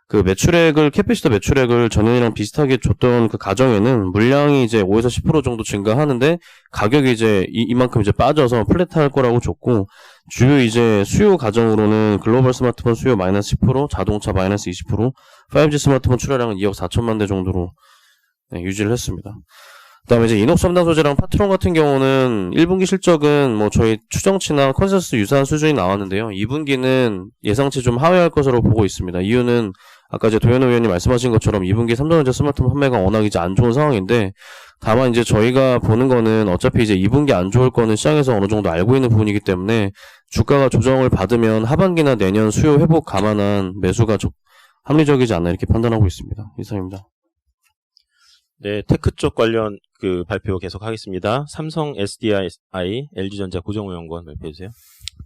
그 매출액을 캐패시터 매출액을 전년이랑 비슷하게 줬던 그 가정에는 물량이 이제 5에서 10% 정도 증가하는데 가격이 이제 이만큼 이제 빠져서 플랫할 거라고 줬고 주요 이제 수요 가정으로는 글로벌 스마트폰 수요 마이너스 10%, 자동차 마이너스 20%, 5G 스마트폰 출하량은 2억 4천만 대 정도로 유지를 했습니다. 그다음에 이제 이녹스 첨단 소재랑 파트론 같은 경우는 1분기 실적은 뭐 저희 추정치나 컨센서스 유사한 수준이 나왔는데요. 2분기는 예상치 좀 하회할 것으로 보고 있습니다. 이유는 아까 이제 도현우 의원님 말씀하신 것처럼 2분기 삼성전자 스마트폰 판매가 워낙 이제 안 좋은 상황인데 다만 이제 저희가 보는 거는 어차피 이제 2분기 안 좋을 거는 시장에서 어느 정도 알고 있는 부분이기 때문에 주가가 조정을 받으면 하반기나 내년 수요 회복 감안한 매수가 합리적이지 않나 이렇게 판단하고 있습니다. 이상입니다. 네, 테크 쪽 관련 그 발표 계속 하겠습니다. 삼성 SDI, LG전자 고정우 연구원 발표해 주세요.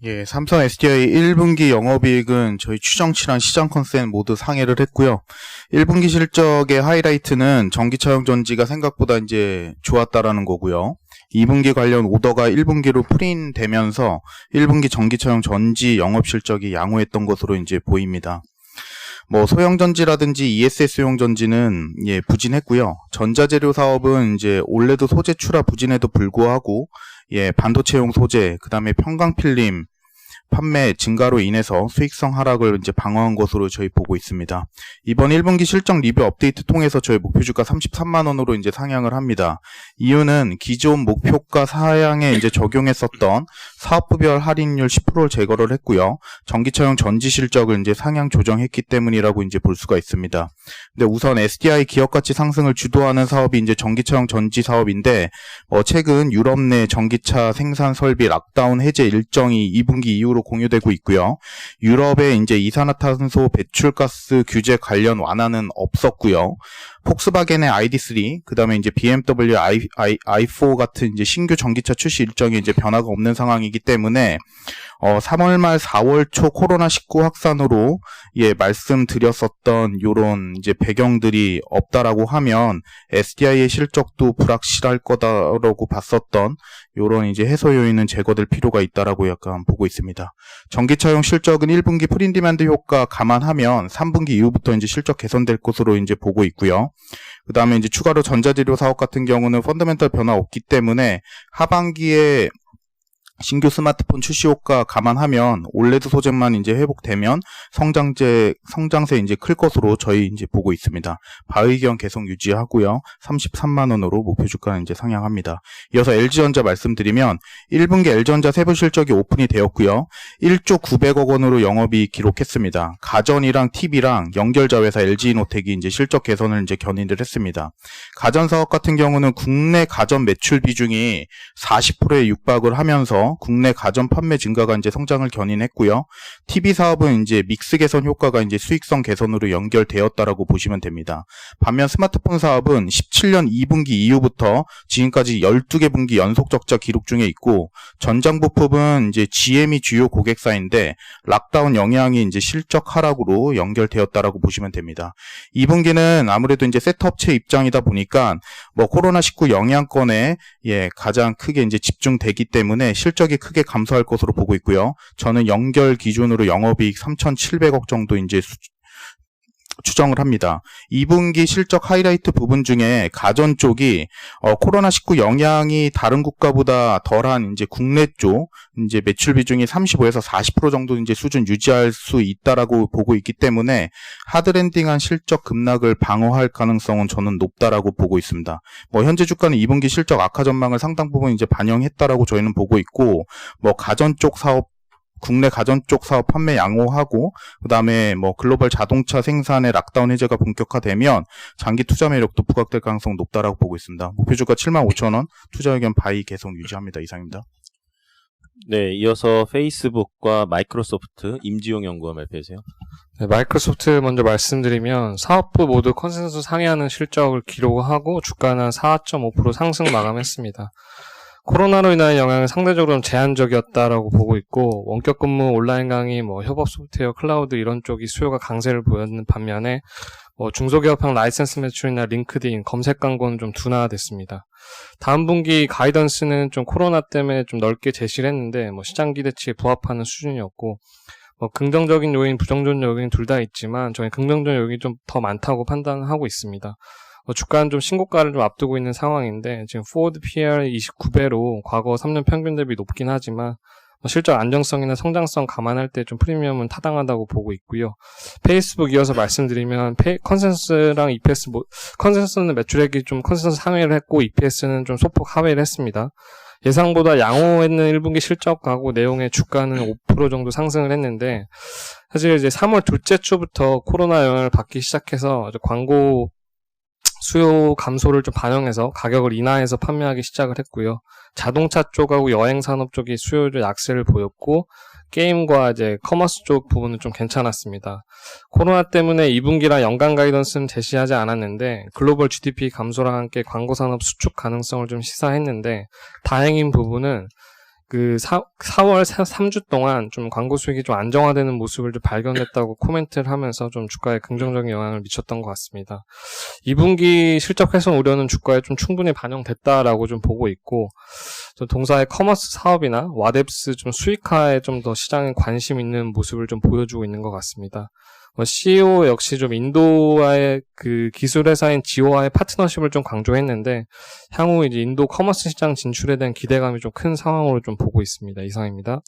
예, 삼성 SDI 1분기 영업이익은 저희 추정치랑 시장 컨센 모두 상회를 했고요. 1분기 실적의 하이라이트는 전기차용 전지가 생각보다 이제 좋았다라는 거고요. 2분기 관련 오더가 1분기로 프린되면서 1분기 전기차용 전지 영업 실적이 양호했던 것으로 이제 보입니다. 뭐 소형전지라든지 ESS용 전지는 예, 부진했고요. 전자재료 사업은 이제 올레드 소재 출하 부진에도 불구하고 예, 반도체용 소재, 그다음에 평광필름 판매 증가로 인해서 수익성 하락을 이제 방어한 것으로 저희 보고 있습니다. 이번 1분기 실적 리뷰 업데이트 통해서 저희 목표 주가 33만 원으로 이제 상향을 합니다. 이유는 기존 목표가 사양에 이제 적용했었던 사업부별 할인율 10%를 제거를 했고요. 전기차용 전지 실적을 이제 상향 조정했기 때문이라고 이제 볼 수가 있습니다. 근데 우선 SDI 기업 가치 상승을 주도하는 사업이 이제 전기차용 전지 사업인데 최근 유럽 내 전기차 생산 설비 락다운 해제 일정이 2분기 이후로 공유되고 있고요. 유럽의 이제 이산화탄소 배출가스 규제 관련 완화는 없었고요. 폭스바겐의 ID3, 그다음에 이제 BMW i4 같은 이제 신규 전기차 출시 일정이 이제 변화가 없는 상황이기 때문에 3월 말 4월 초 코로나19 확산으로 예, 말씀드렸었던 요런 이제 배경들이 없다라고 하면 SDI의 실적도 불확실할 거다라고 봤었던 요런 이제 해소 요인은 제거될 필요가 있다라고 약간 보고 있습니다. 전기차용 실적은 1분기 프린디맨드 효과 감안하면 3분기 이후부터 이제 실적 개선될 것으로 이제 보고 있고요. 그 다음에 이제 추가로 전자재료 사업 같은 경우는 펀더멘털 변화 없기 때문에 하반기에 신규 스마트폰 출시 효과 감안하면 올레드 소재만 이제 회복되면 성장세 이제 클 것으로 저희 이제 보고 있습니다. 바의견 계속 유지하고요. 33만 원으로 목표 주가는 이제 상향합니다. 이어서 LG전자 말씀드리면 1분기 LG전자 세부 실적이 오픈이 되었고요. 1조 900억 원으로 영업이익 기록했습니다. 가전이랑 TV랑 연결자회사 LG이노텍이 이제 실적 개선을 이제 견인을 했습니다. 가전 사업 같은 경우는 국내 가전 매출 비중이 40%에 육박을 하면서 국내 가전 판매 증가가 이제 성장을 견인했고요. TV 사업은 이제 믹스 개선 효과가 이제 수익성 개선으로 연결되었다라고 보시면 됩니다. 반면 스마트폰 사업은 17년 2분기 이후부터 지금까지 12개 분기 연속 적자 기록 중에 있고, 전장 부품은 이제 GM이 주요 고객사인데 락다운 영향이 이제 실적 하락으로 연결되었다라고 보시면 됩니다. 2분기는 아무래도 이제 세트업체 입장이다 보니까 뭐 코로나19 영향권에 예, 가장 크게 이제 집중되기 때문에 실적이 크게 감소할 것으로 보고 있고요. 저는 연결 기준으로 영업이익 3,700억 정도 이제 추정을 합니다. 2분기 실적 하이라이트 부분 중에 가전 쪽이 코로나19 영향이 다른 국가보다 덜한 이제 국내 쪽 이제 매출 비중이 35에서 40% 정도 이제 수준 유지할 수 있다라고 보고 있기 때문에 하드랜딩한 실적 급락을 방어할 가능성은 저는 높다라고 보고 있습니다. 뭐 현재 주가는 2분기 실적 악화 전망을 상당 부분 이제 반영했다라고 저희는 보고 있고, 뭐 가전 쪽 사업 국내 가전 쪽 사업 판매 양호하고 그다음에 뭐 글로벌 자동차 생산의 락다운 해제가 본격화되면 장기 투자 매력도 부각될 가능성 높다라고 보고 있습니다. 목표 주가 75,000원, 투자 의견 바이 계속 유지합니다. 이상입니다. 네, 이어서 페이스북과 마이크로소프트 임지용 연구원 발표해주세요. 네, 마이크로소프트 먼저 말씀드리면 사업부 모두 컨센서스 상회하는 실적을 기록하고 주가는 4.5% 상승 마감했습니다. 코로나로 인한 영향은 상대적으로 제한적이었다라고 보고 있고, 원격 근무, 온라인 강의, 협업 소프트웨어, 클라우드 이런 쪽이 수요가 강세를 보였는 반면에 중소기업형 라이센스 매출이나 링크드인, 검색 광고는 좀 둔화됐습니다. 다음 분기 가이던스는 좀 코로나 때문에 좀 넓게 제시를 했는데 시장 기대치에 부합하는 수준이었고, 긍정적인 요인, 부정적인 요인 둘 다 있지만 저희 긍정적인 요인이 좀 더 많다고 판단하고 있습니다. 주가는 좀 신고가를 좀 앞두고 있는 상황인데 지금 포워드 PER 29배로 과거 3년 평균 대비 높긴 하지만 실적 안정성이나 성장성 감안할 때 좀 프리미엄은 타당하다고 보고 있고요. 페이스북 이어서 말씀드리면 컨센서스랑 EPS 컨센서스는 매출액이 좀 컨센서스 상회를 했고 EPS는 좀 소폭 하회를 했습니다. 예상보다 양호했는 1분기 실적하고 내용의 주가는 5% 정도 상승을 했는데, 사실 이제 3월 둘째 주부터 코로나 영향을 받기 시작해서 광고 수요 감소를 좀 반영해서 가격을 인하해서 판매하기 시작을 했고요. 자동차 쪽하고 여행 산업 쪽이 수요를 약세를 보였고, 게임과 이제 커머스 쪽 부분은 좀 괜찮았습니다. 코로나 때문에 2분기라 연간 가이던스는 제시하지 않았는데 글로벌 GDP 감소랑 함께 광고 산업 수축 가능성을 좀 시사했는데, 다행인 부분은 4월 3주 동안 좀 광고 수익이 좀 안정화되는 모습을 좀 발견했다고 코멘트를 하면서 좀 주가에 긍정적인 영향을 미쳤던 것 같습니다. 2분기 실적 훼손 우려는 주가에 좀 충분히 반영됐다라고 좀 보고 있고, 동사의 커머스 사업이나 와뎁스 좀 수익화에 좀 더 시장에 관심 있는 모습을 좀 보여주고 있는 것 같습니다. CEO 역시 좀 인도와의 그 기술 회사인 지오와의 파트너십을 좀 강조했는데 향후 이제 인도 커머스 시장 진출에 대한 기대감이 좀 큰 상황으로 좀 보고 있습니다. 이상입니다.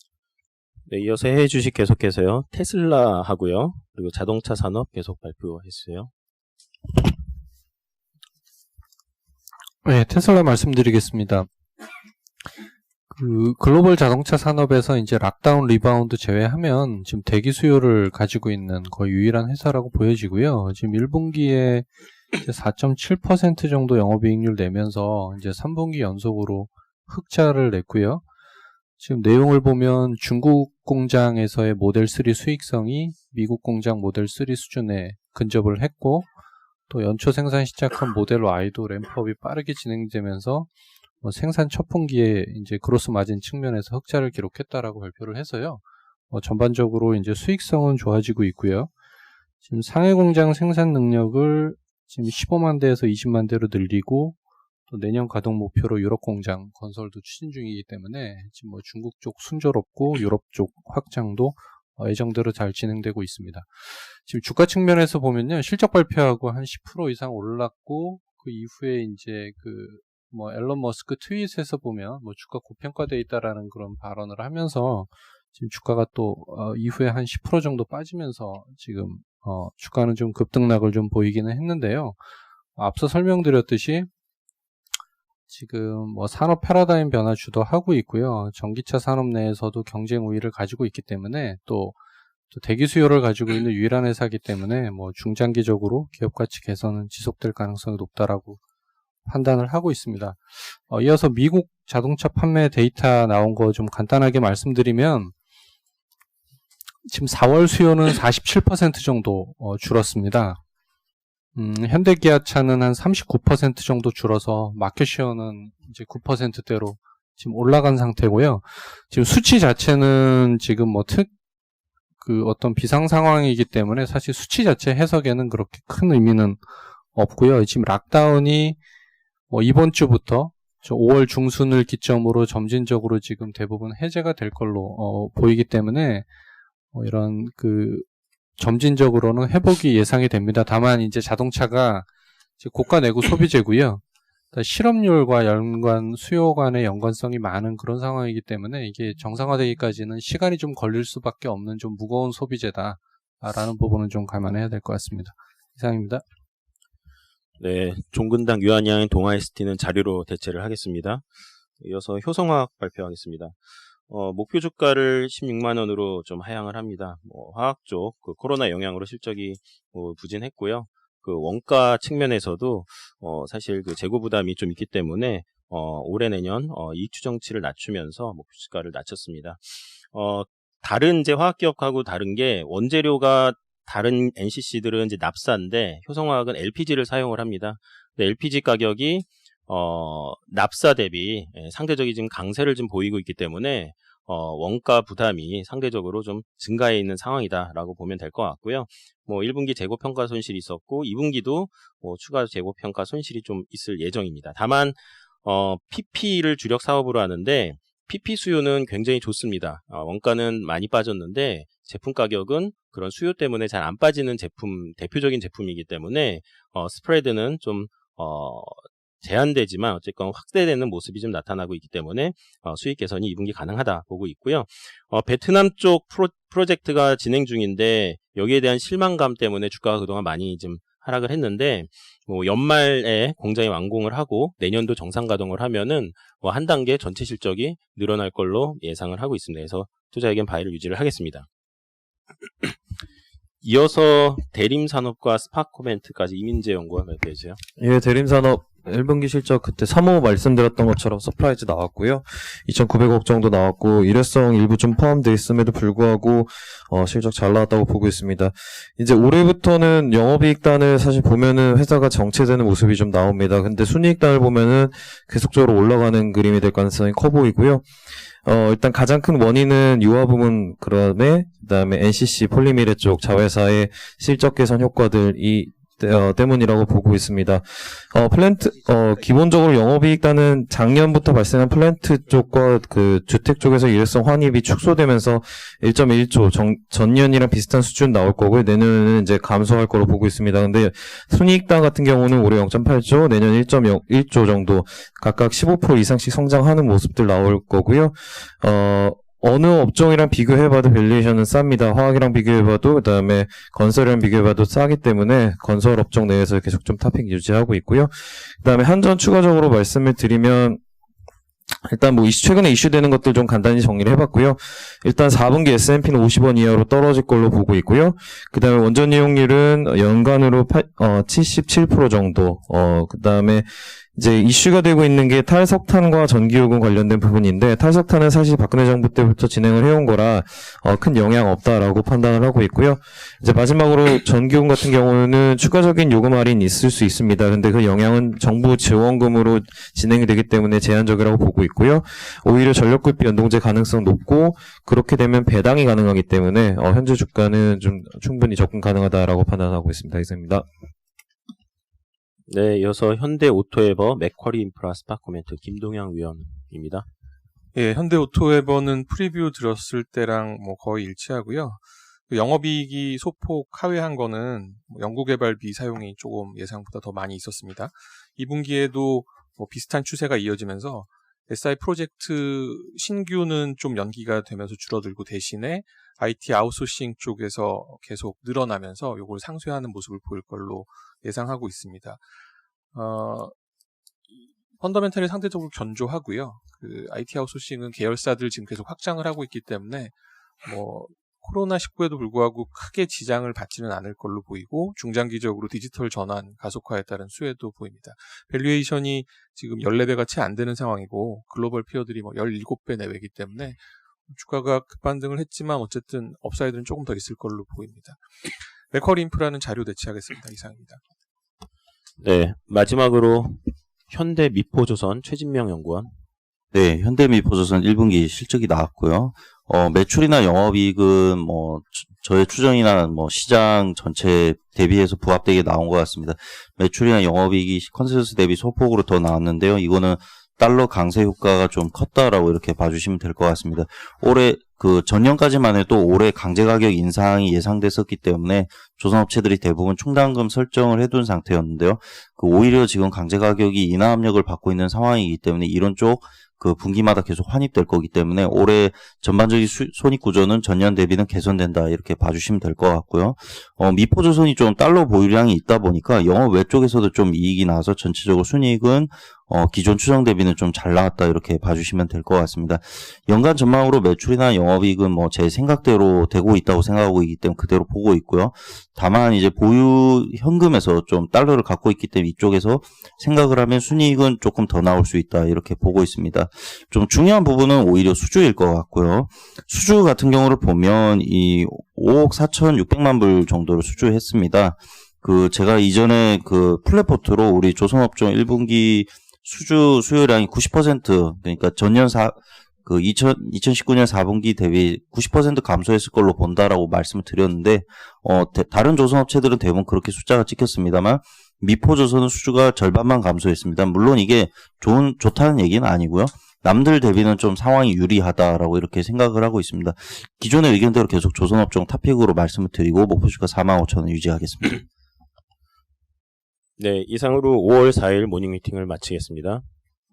네, 이어서 해외 주식 계속해서요. 테슬라 하고요. 그리고 자동차 산업 계속 발표했어요. 네, 테슬라 말씀드리겠습니다. 그 글로벌 자동차 산업에서 이제 락다운 리바운드 제외하면 지금 대기 수요를 가지고 있는 거의 유일한 회사라고 보여지고요. 지금 1분기에 4.7% 정도 영업이익률 내면서 이제 3분기 연속으로 흑자를 냈고요. 지금 내용을 보면 중국 공장에서의 모델 3 수익성이 미국 공장 모델 3 수준에 근접을 했고, 또 연초 생산 시작한 모델 Y도 램프업이 빠르게 진행되면서 생산 첫 분기에 이제 그로스 마진 측면에서 흑자를 기록했다라고 발표를 해서요. 전반적으로 이제 수익성은 좋아지고 있고요. 지금 상해 공장 생산 능력을 지금 15만 대에서 20만 대로 늘리고, 또 내년 가동 목표로 유럽 공장 건설도 추진 중이기 때문에 지금 중국 쪽 순조롭고 유럽 쪽 확장도 예정대로 잘 진행되고 있습니다. 지금 주가 측면에서 보면요, 실적 발표하고 한 10% 이상 올랐고, 그 이후에 이제 앨런 머스크 트윗에서 보면 주가 고평가되어 있다라는 그런 발언을 하면서 지금 주가가 또 이후에 한 10% 정도 빠지면서 지금 주가는 좀 급등락을 좀 보이기는 했는데요. 앞서 설명드렸듯이 지금 산업 패러다임 변화 주도하고 있고요. 전기차 산업 내에서도 경쟁 우위를 가지고 있기 때문에 또 대기 수요를 가지고 있는 유일한 회사이기 때문에 중장기적으로 기업 가치 개선은 지속될 가능성이 높다라고 판단을 하고 있습니다. 이어서 미국 자동차 판매 데이터 나온 거 좀 간단하게 말씀드리면, 지금 4월 수요는 47% 정도 줄었습니다. 현대기아차는 한 39% 정도 줄어서 마켓시어는 이제 9%대로 지금 올라간 상태고요. 지금 수치 자체는 지금 어떤 비상 상황이기 때문에 사실 수치 자체 해석에는 그렇게 큰 의미는 없고요. 지금 락다운이 이번 주부터 5월 중순을 기점으로 점진적으로 지금 대부분 해제가 될 걸로 보이기 때문에 이런 점진적으로는 회복이 예상이 됩니다. 다만 이제 자동차가 이제 고가 내구 소비재고요. 실업률과 연관 수요 간의 연관성이 많은 그런 상황이기 때문에 이게 정상화되기까지는 시간이 좀 걸릴 수밖에 없는 좀 무거운 소비재다라는 부분은 좀 감안해야 될 것 같습니다. 이상입니다. 네, 종근당 유한양 동아ST는 자료로 대체를 하겠습니다. 이어서 효성화학 발표하겠습니다. 목표 주가를 16만 원으로 좀 하향을 합니다. 화학 쪽 코로나 영향으로 실적이 부진했고요. 원가 측면에서도 사실 재고 부담이 좀 있기 때문에 올해 내년 이익 추정치를 낮추면서 목표 주가를 낮췄습니다. 다른 이제 화학 기업하고 다른 게 원재료가 다른 NCC들은 이제 납사인데 효성화학은 LPG를 사용을 합니다. 근데 LPG 가격이 납사 대비 상대적인 지금 강세를 좀 보이고 있기 때문에 원가 부담이 상대적으로 좀 증가해 있는 상황이다라고 보면 될 것 같고요. 1분기 재고평가 손실이 있었고 2분기도 추가 재고평가 손실이 좀 있을 예정입니다. 다만 PP를 주력 사업으로 하는데 PP 수요는 굉장히 좋습니다. 원가는 많이 빠졌는데 제품 가격은 그런 수요 때문에 잘 안 빠지는 대표적인 제품이기 때문에 스프레드는 좀 제한되지만 어쨌건 확대되는 모습이 좀 나타나고 있기 때문에 수익 개선이 2분기 가능하다 보고 있고요. 베트남 쪽 프로젝트가 진행 중인데 여기에 대한 실망감 때문에 주가가 그동안 많이 좀 하락을 했는데 연말에 공장이 완공을 하고 내년도 정상 가동을 하면은 한 단계 전체 실적이 늘어날 걸로 예상을 하고 있습니다. 그래서 투자에겐 바이를 유지를 하겠습니다. 이어서 대림산업과 스파코멘트까지 이민재 연구원 발표해주세요. 예, 대림산업 1분기 실적 그때 3호 말씀드렸던 것처럼 서프라이즈 나왔고요. 2,900억 정도 나왔고 일회성 일부 좀 포함되어 있음에도 불구하고 실적 잘 나왔다고 보고 있습니다. 이제 올해부터는 영업이익단을 사실 보면은 회사가 정체되는 모습이 좀 나옵니다. 근데 순이익단을 보면은 계속적으로 올라가는 그림이 될 가능성이 커 보이고요. 일단 가장 큰 원인은 유화 부문 그다음에 NCC 폴리미레 쪽 자회사의 실적 개선 효과들이 때문이라고 보고 있습니다. 기본적으로 영업이익단은 작년부터 발생한 플랜트 쪽과 그 주택 쪽에서 일회성 환입이 축소되면서 1.1조 전년이랑 비슷한 수준 나올 거고요. 내년에는 이제 감소할 거로 보고 있습니다. 근데 순이익단 같은 경우는 올해 0.8조, 내년 1.1조 정도 각각 15% 이상씩 성장하는 모습들 나올 거고요. 어느 업종이랑 비교해봐도 밸류에이션은 쌉니다. 화학이랑 비교해봐도, 그 다음에 건설이랑 비교해봐도 싸기 때문에 건설 업종 내에서 계속 좀 탑픽 유지하고 있고요. 그 다음에 한전 추가적으로 말씀을 드리면, 일단 뭐 최근에 이슈되는 것들 좀 간단히 정리를 해봤고요. 일단 4분기 S&P는 50원 이하로 떨어질 걸로 보고 있고요. 그 다음에 원전 이용률은 연간으로 77% 정도, 그 다음에 이제 이슈가 되고 있는 게 탈석탄과 전기요금 관련된 부분인데, 탈석탄은 사실 박근혜 정부 때부터 진행을 해온 거라 큰 영향 없다라고 판단을 하고 있고요. 이제 마지막으로 전기요금 같은 경우는 추가적인 요금 할인 있을 수 있습니다. 근데 그 영향은 정부 지원금으로 진행이 되기 때문에 제한적이라고 보고 있고요. 오히려 전력구입비 연동제 가능성 높고, 그렇게 되면 배당이 가능하기 때문에 현재 주가는 좀 충분히 접근 가능하다라고 판단하고 있습니다. 이상입니다. 네, 이어서 현대오토에버 맥쿼리 인프라 스팟 코멘트 김동영 위원입니다. 예, 현대오토에버는 프리뷰 들었을 때랑 뭐 거의 일치하고요. 영업이익이 소폭 하회한 거는 연구개발비 사용이 조금 예상보다 더 많이 있었습니다. 2분기에도 뭐 비슷한 추세가 이어지면서 SI 프로젝트 신규는 좀 연기가 되면서 줄어들고, 대신에 IT 아웃소싱 쪽에서 계속 늘어나면서 이걸 상쇄하는 모습을 보일 걸로 예상하고 있습니다. 펀더멘털이 상대적으로 견조하고요. 그 IT 아웃소싱은 계열사들 지금 계속 확장을 하고 있기 때문에 뭐 코로나19에도 불구하고 크게 지장을 받지는 않을 걸로 보이고, 중장기적으로 디지털 전환 가속화에 따른 수혜도 보입니다. 밸류에이션이 지금 14배가 채 안 되는 상황이고, 글로벌 피어들이 뭐 17배 내외이기 때문에 주가가 급반등을 했지만 어쨌든 업사이드는 조금 더 있을 걸로 보입니다. 맥쿼리 인프라는 자료 대체하겠습니다. 이상입니다. 네, 마지막으로 현대미포조선 최진명 연구원. 네, 현대미포조선 1분기 실적이 나왔고요. 매출이나 영업이익은 뭐 저의 추정이나 뭐 시장 전체 대비해서 부합되게 나온 것 같습니다. 매출이나 영업이익이 컨센서스 대비 소폭으로 더 나왔는데요. 이거는 달러 강세 효과가 좀 컸다라고 이렇게 봐주시면 될 것 같습니다. 올해 그 전년까지만 해도 올해 강제 가격 인상이 예상됐었기 때문에 조선업체들이 대부분 충당금 설정을 해둔 상태였는데요. 그 오히려 지금 강제 가격이 인하 압력을 받고 있는 상황이기 때문에 이런 쪽 그 분기마다 계속 환입될 거기 때문에 올해 전반적인 손익 구조는 전년 대비는 개선된다 이렇게 봐주시면 될 것 같고요. 미포조선이 좀 달러 보유량이 있다 보니까 영업 외쪽에서도 좀 이익이 나서 전체적으로 순이익은 기존 추정 대비는 좀 잘 나왔다 이렇게 봐주시면 될 것 같습니다. 연간 전망으로 매출이나 영업이익은 뭐 제 생각대로 되고 있다고 생각하고 있기 때문에 그대로 보고 있고요. 다만 이제 보유 현금에서 좀 달러를 갖고 있기 때문에 이쪽에서 생각을 하면 순이익은 조금 더 나올 수 있다 이렇게 보고 있습니다. 좀 중요한 부분은 오히려 수주일 것 같고요. 수주 같은 경우를 보면 이 5억 4,600만 불 정도로 수주했습니다. 그 제가 이전에 그 플랫포트로 우리 조선업종 1분기 수주 수요량이 90% 그러니까 전년 2019년 4분기 대비 90% 감소했을 걸로 본다라고 말씀을 드렸는데 다른 조선업체들은 대부분 그렇게 숫자가 찍혔습니다만 미포조선은 수주가 절반만 감소했습니다. 물론 이게 좋다는 얘기는 아니고요. 남들 대비는 좀 상황이 유리하다라고 이렇게 생각을 하고 있습니다. 기존의 의견대로 계속 조선업종 탑픽으로 말씀을 드리고 목표주가 45,000원 유지하겠습니다. 네, 이상으로 5월 4일 모닝미팅을 마치겠습니다.